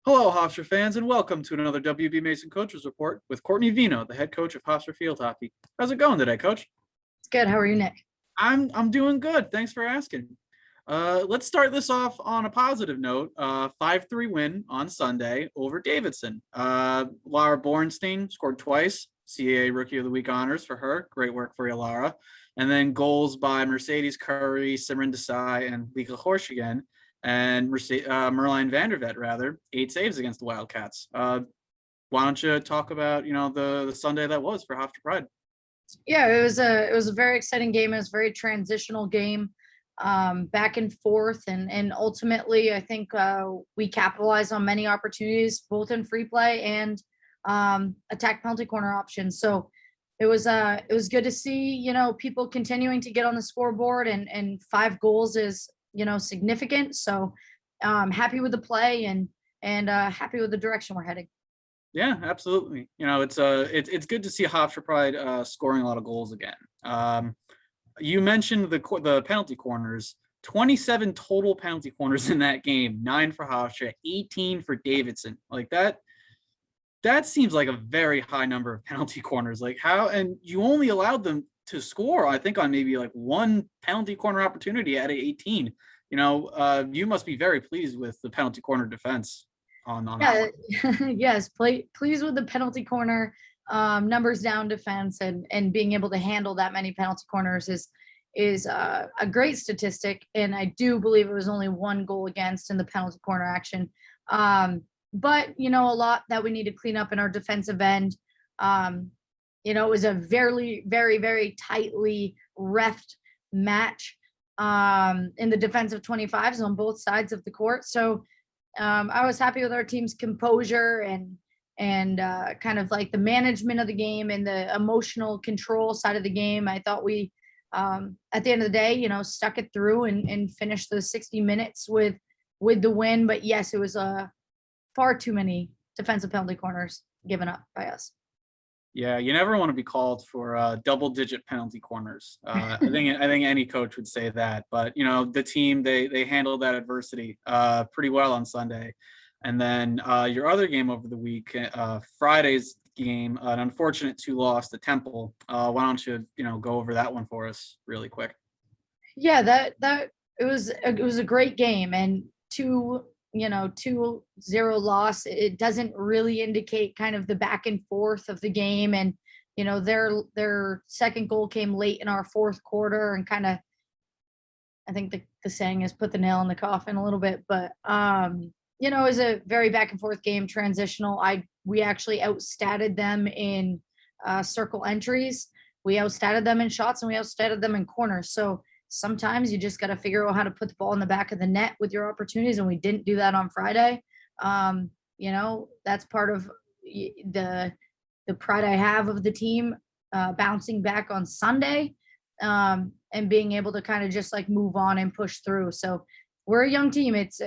Hello, Hofstra fans, and welcome to another WB Mason Coaches Report with Courtney Veinotte, the head coach of Hofstra Field Hockey. How's it going today, Coach? It's good. How are you, Nick? I'm doing good. Thanks for asking. Let's start this off on a positive note. 5-3 win on Sunday over Davidson. Lara Bornstein scored twice. CAA Rookie of the Week honors for her. Great work for you, Lara. And then goals by Mercedes Curry, Simran Desai, and Lika Horshigan. And Merline Vandervet, rather, 8 saves against the Wildcats. Why don't you talk about, the Sunday that was for Hofstra Pride? Yeah, it was a very exciting game. It was a very transitional game, back and forth, and ultimately, I think we capitalized on many opportunities, both in free play and attack penalty corner options. So it was good to see people continuing to get on the scoreboard, and 5 goals is significant. So happy with the play and happy with the direction we're heading. Yeah, absolutely. It's good to see Hofstra Pride scoring a lot of goals again. You mentioned the penalty corners. 27 total penalty corners in that game. 9 for Hofstra, 18 for Davidson. Like that. That seems like a very high number of penalty corners. Like how, and you only allowed them to score, I think, on maybe like 1 penalty corner opportunity out of 18. You must be very pleased with the penalty corner defense on that Yeah, one. yes, pleased with the penalty corner, numbers down defense, and being able to handle that many penalty corners is a great statistic. And I do believe it was only 1 goal against in the penalty corner action. But a lot that we need to clean up in our defensive end. It was a very, very, very tightly refed match in the defensive 25s on both sides of the court. So I was happy with our team's composure and kind of like the management of the game and the emotional control side of the game. I thought we, at the end of the day, stuck it through and finished the 60 minutes with the win. But yes, it was far too many defensive penalty corners given up by us. Yeah, you never want to be called for double-digit penalty corners. I think any coach would say that. But the team they handled that adversity pretty well on Sunday. And then your other game over the week, Friday's game, an unfortunate 2-loss to Temple. Why don't you go over that one for us really quick? Yeah, that it was a great game, and 2-0 loss, it doesn't really indicate kind of the back and forth of the game. And their second goal came late in our fourth quarter, and kind of, I think the saying is put the nail in the coffin a little bit. But it was a very back and forth game, transitional. We actually outstatted them in circle entries, we outstatted them in shots, and we outstatted them in corners. So sometimes you just got to figure out how to put the ball in the back of the net with your opportunities, and we didn't do that on Friday. That's part of the pride I have of the team, bouncing back on Sunday, and being able to kind of just like move on and push through. So we're a young team. It's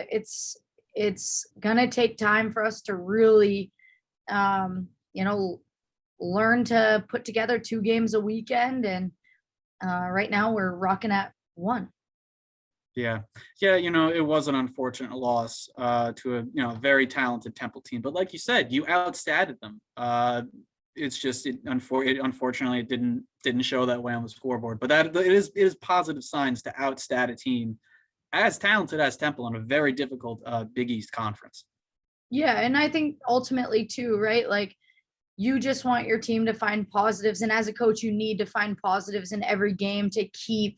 gonna take time for us to really learn to put together 2 games a weekend. And right now we're rocking at 1. Yeah. Yeah, it was an unfortunate loss to a very talented Temple team. But like you said, you outstatted them. It's just unfortunately it didn't show that way on the scoreboard. But that it is positive signs to outstat a team as talented as Temple in a very difficult Big East conference. Yeah, and I think ultimately too, right? Like, you just want your team to find positives, and as a coach, you need to find positives in every game to keep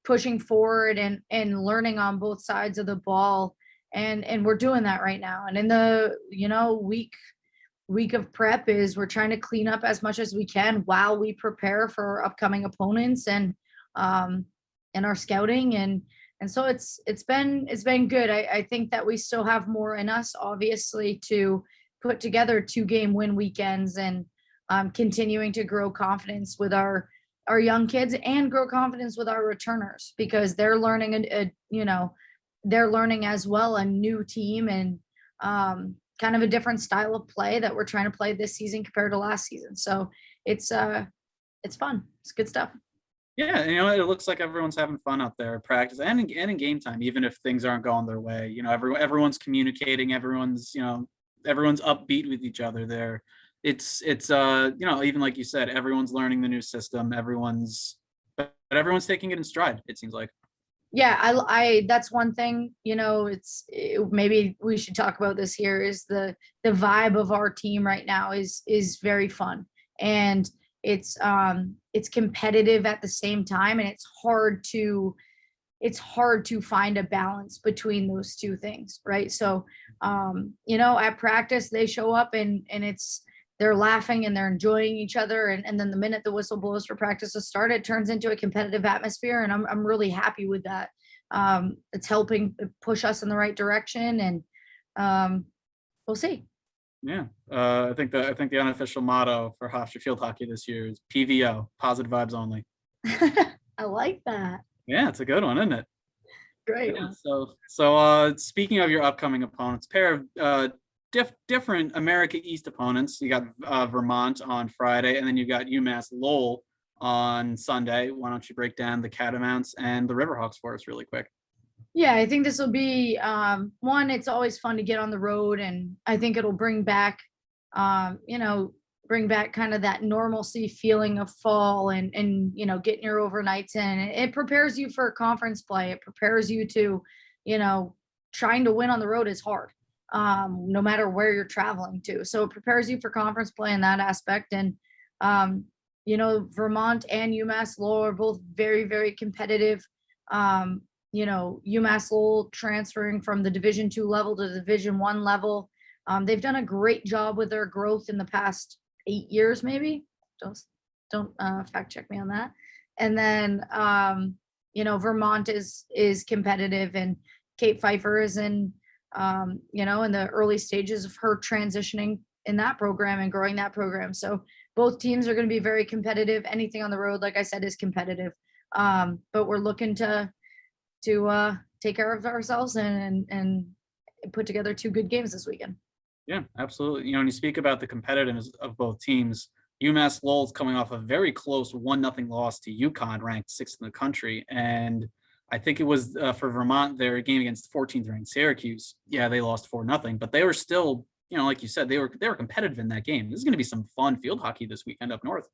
pushing forward and learning on both sides of the ball. And we're doing that right now. And in the week of prep is we're trying to clean up as much as we can while we prepare for upcoming opponents and our scouting. And so it's been good. I think that we still have more in us, obviously, to put together 2-game win weekends, and continuing to grow confidence with our young kids and grow confidence with our returners, because they're learning they're learning as well, a new team, and kind of a different style of play that we're trying to play this season compared to last season. So it's fun. It's good stuff. Yeah, it looks like everyone's having fun out there at practice and in game time, even if things aren't going their way. Everyone's communicating, everyone's upbeat with each other there. It's even like you said, everyone's learning the new system, but everyone's taking it in stride, it seems like. Yeah, I that's one thing, maybe we should talk about this here, is the vibe of our team right now is very fun. And it's competitive at the same time, and it's hard to find a balance between those two things, right? So at practice they show up, and they're laughing and they're enjoying each other, and then the minute the whistle blows for practice to start, it turns into a competitive atmosphere, and I'm really happy with that. It's helping push us in the right direction, and we'll see. Yeah, I think the unofficial motto for Hofstra field hockey this year is PVO, positive vibes only. I like that. Yeah, it's a good one, isn't it? Great Yeah. one. So speaking of your upcoming opponents, pair of different America East opponents. You got Vermont on Friday, and then you got UMass Lowell on Sunday. Why don't you break down the Catamounts and the Riverhawks for us really quick? Yeah, I think this will be one. It's always fun to get on the road, and I think it'll um, you know, bring back kind of that normalcy feeling of fall, and getting your overnights in. It prepares you for conference play. It prepares you to, you know, trying to win on the road is hard, no matter where you're traveling to. So it prepares you for conference play in that aspect. And Vermont and UMass Lowell are both very, very competitive. UMass Lowell transferring from the Division II level to the Division I level. They've done a great job with their growth in the past 8 years, maybe. Don't fact check me on that. And then Vermont is competitive, and Kate Pfeiffer is in the early stages of her transitioning in that program and growing that program. So both teams are going to be very competitive. Anything on the road, like I said, is competitive. But we're looking to take care of ourselves and put together 2 good games this weekend. Yeah, absolutely. When you speak about the competitiveness of both teams, UMass Lowell's coming off a very close 1-0 loss to UConn, ranked 6th in the country. And I think it was for Vermont, their game against 14th ranked Syracuse. Yeah, they lost 4-0, but they were still, like you said, they were competitive in that game. This is going to be some fun field hockey this weekend up north.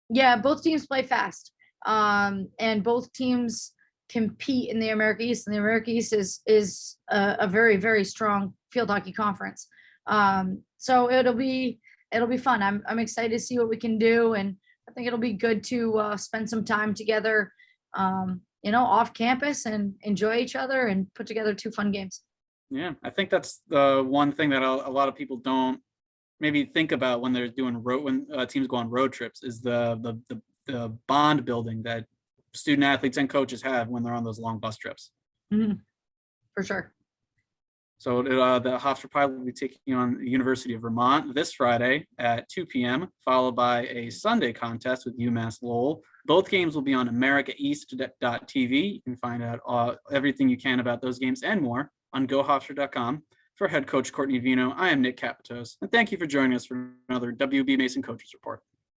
Yeah, both teams play fast, and both teams compete in the America East, and the America East is a very, very strong field hockey conference. So it'll be fun. I'm excited to see what we can do, and I think it'll be good to spend some time together, off campus, and enjoy each other and put together 2 fun games. Yeah, I think that's the one thing that a lot of people don't maybe think about when they're doing when teams go on road trips, is the bond building that student athletes and coaches have when they're on those long bus trips. Mm-hmm. For sure. So the Hofstra Pilot will be taking on the University of Vermont this Friday at 2 p.m., followed by a Sunday contest with UMass Lowell. Both games will be on AmericaEast.tv. You can find out everything you can about those games and more on GoHofstra.com. For head coach Courtney Veinotte, I am Nick Capitos, and thank you for joining us for another WB Mason Coaches Report.